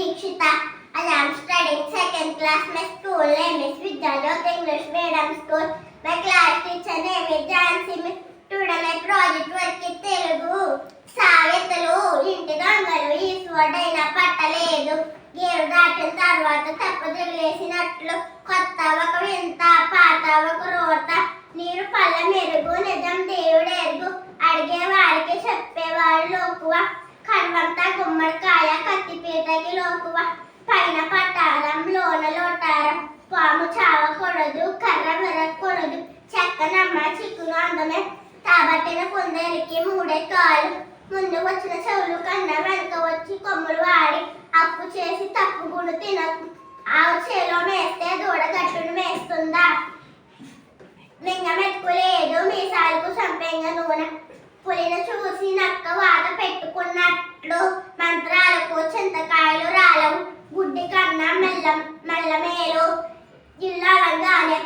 Nikshita. I am studying second class. My school name is Vidyalok English Medium School. My class teacher name is Jansi. Today my project work is Telugu. సామెతలు ఇంటి దొంగలు ఈశ్వడైన పట్టలేదు. Gear దాటిన తర్వాత తప్పదిలేసినట్లు కొత్త ఒక వింత పాత ఒక రోత. నీరు పళ్ళ మెరుగు నిజం దేవుడు ఎరుగు. అడిగే వారికి చెప్పేవాడు లోకువ. కడవంతా గుమ్మడికాయ కత్తిపీటకి లోకువ. పైన పట్టారం లోన లోటారం. పాము చావకూడదు కర్ర విరగకూడదు. చెక్కనమ్మ చిక్కును అందమే. తాబట్టిన కుందేలికి మూడే కాలు. ముందు వచ్చిన చెవులు కన్నా వెనక వచ్చి కొమ్ములు వాడి అప్పు చేసి తప్పుగుడు తినకు. ఆవు చేలో మేస్తే దూడ గట్టును మేస్తుందా? లింగ మెతుకు లేదు మీసాలకు సంపెంగ నూనె. పులిని చూసి నక్క వాత పెట్టుకున్నట్లు మంత్రాలకు చింతకాయలు రాలవు. గుడ్డి కన్నా మెల్లమేలు. ఇల్లు అలంగానే